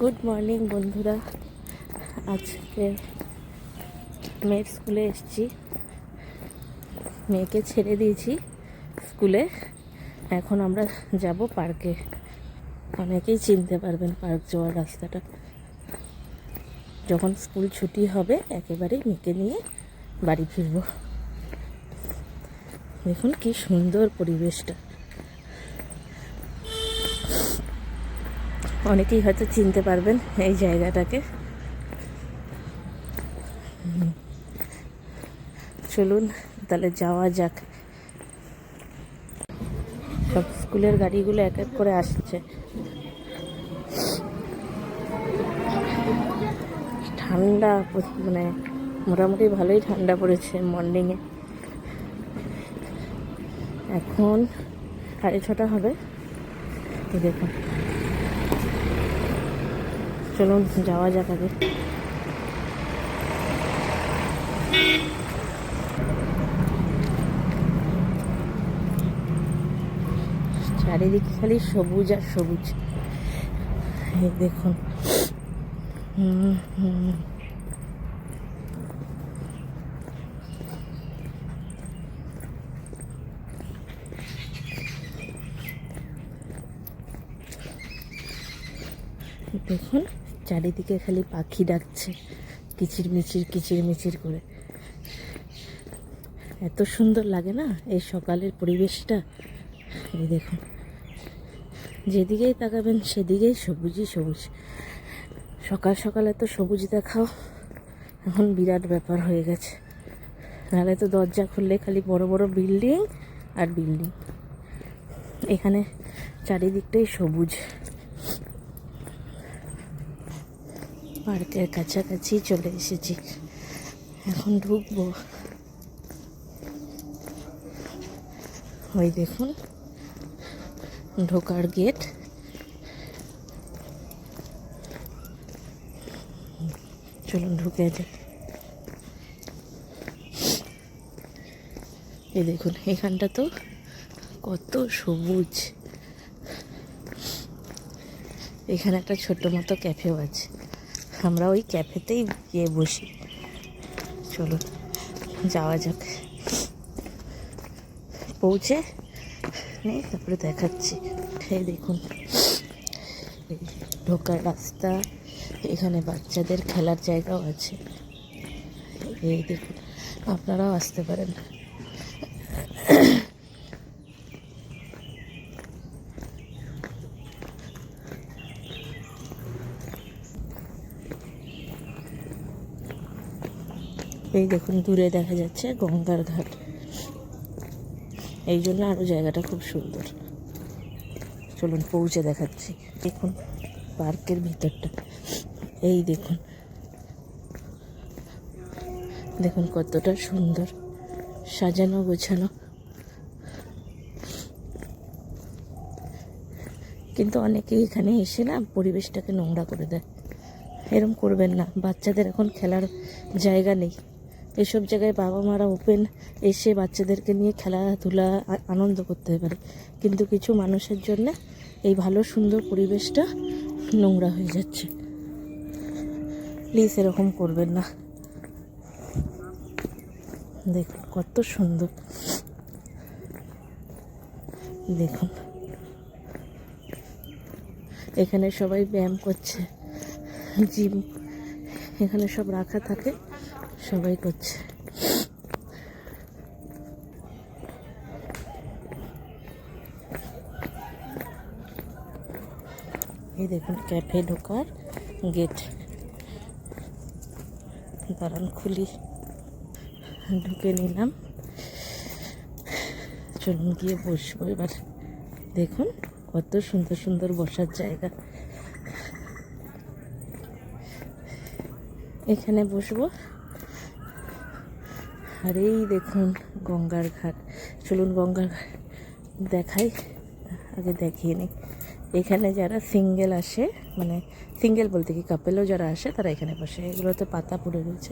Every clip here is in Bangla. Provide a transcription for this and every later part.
গুড মর্নিং বন্ধুরা। আজকে মেয়ের স্কুলে এসেছি, মেয়েকে ছেড়ে দিয়েছি স্কুলে। এখন আমরা যাব পার্কে। অনেকেই চিনতে পারবেন পার্ক যাওয়ার রাস্তাটা। যখন স্কুল ছুটি হবে একেবারেই মেয়েকে নিয়ে বাড়ি ফিরব। দেখুন কি সুন্দর পরিবেশটা। অনেকেই হয়তো চিনতে পারবেন এই জায়গাটাকে। চলুন তাহলে যাওয়া যাক। সব স্কুলের গাড়িগুলো এক এক করে আসছে। ঠান্ডা, মানে মোটামুটি ভালোই ঠান্ডা পড়েছে মর্নিংয়ে। এখন 6:30 হবে। দেখুন, চলুন যাওয়া যাক আগে। চারিদিকে খালি সবুজ আর সবুজ। এই দেখুন, দেখুন চারিদিকে খালি পাখি ডাকছে কিচিরমিচির কিচিরমিচির করে। এত সুন্দর লাগে না এই সকালের পরিবেশটা। এই দেখুন, যেদিকেই তাকাবেন সেদিকেই সবুজই সবুজ। সকাল সকাল এত সবুজ দেখাও এখন বিরাট ব্যাপার হয়ে গেছে। নাহলে তো দরজা খুললে খালি বড় বড় বিল্ডিং আর বিল্ডিং। এখানে চারিদিকটাই সবুজ। পার্কের কাছাকাছি চলে এসেছি, এখন ঢুকবো। ওই দেখুন ঢোকার গেট। চলুন ঢুকে যাই। এই দেখুন এখানটা তো কত সবুজ। এখানে একটা ছোট মতো ক্যাফেও আছে, আমরা ওই ক্যাফেতেই গিয়ে বসি। চলুন যাওয়া যাক। পৌঁছে নেই তারপরে দেখাচ্ছি। এই দেখুন ঢোকার রাস্তা, এখানে বাচ্চাদের খেলার জায়গাও আছে। এই দেখুন, আপনারাও আসতে পারেন। এই দেখুন দূরে দেখা যাচ্ছে গঙ্গার ঘাট। এই জন্য আরও জায়গাটা খুব সুন্দর। চলুন পৌঁছে দেখাচ্ছি। দেখুন পার্কের ভিতরটা, এই দেখুন, দেখুন কতটা সুন্দর সাজানো গোছানো। কিন্তু অনেকেই এখানে এসে না পরিবেশটাকে নোংরা করে দেয়। এরম করবেন না, বাচ্চাদের এখন খেলার জায়গা নেই। এসব জায়গায় বাবা মারা ওপেন এসে বাচ্চাদেরকে নিয়ে খেলাধুলা আনন্দ করতে পারে, কিন্তু কিছু মানুষের জন্য এই ভালো সুন্দর পরিবেশটা নোংরা হয়ে যাচ্ছে। প্লিজ এরকম করবেন না। দেখুন কত সুন্দর। দেখুন এখানে সবাই ব্যায়াম করছে, জিম এখানে সব রাখা থাকে, সবাই করছে। এই দেখুন ক্যাফে ঢোকার গেট। দাঁড়ান খুলি, ঢুকে নিলাম। চলুন গিয়ে বসবো এবার। দেখুন কত সুন্দর সুন্দর বসার জায়গা। এখানে বসবো। আর এই দেখুন গঙ্গার ঘাট। চলুন গঙ্গার ঘাট দেখাই, আগে দেখিয়ে নিই। এখানে যারা সিঙ্গেল আসে, মানে সিঙ্গেল বলতে কি কাপেলও যারা আসে তারা এখানে বসে। এগুলোতে পাতা পড়ে রয়েছে।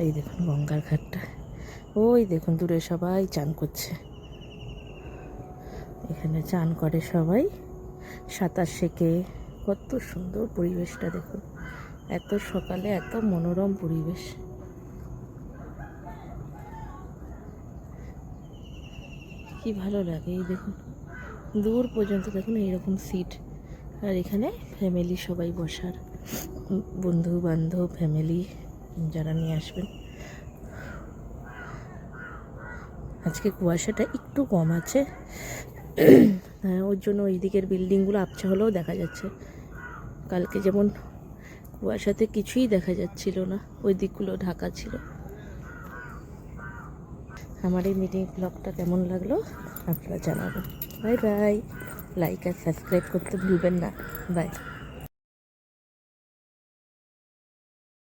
এই দেখুন গঙ্গার ঘাটটা। ওই দেখুন দূরে সবাই চান করছে। এখানে চান করে সবাই, সাঁতার শেখে, কত সুন্দর পরিবেশটা দেখুন, এত সকালে এত মনোরম পরিবেশ। কি ভালো লাগে, এই দেখুন দূর পর্যন্ত দেখুন এইরকম সিট, আর এখানে ফ্যামিলি সবাই বসার, বন্ধু বান্ধব ফ্যামিলি যারা নিয়ে আসবেন। আজকে কুয়াশাটা একটু কম আছে, হ্যাঁ ওর জন্য ওই দিকের বিল্ডিংগুলো আবছা হলেও দেখা যাচ্ছে। কালকে যেমন কুয়াশাতে কিছুই দেখা যাচ্ছিল না, ওই দিকগুলো ঢাকা ছিল। আমার এই মিটিং ব্লগটা কেমন লাগলো আপনারা জানাবেন। বাই বাই, লাইক আর সাবস্ক্রাইব করতে ভুলবেন না। বাই।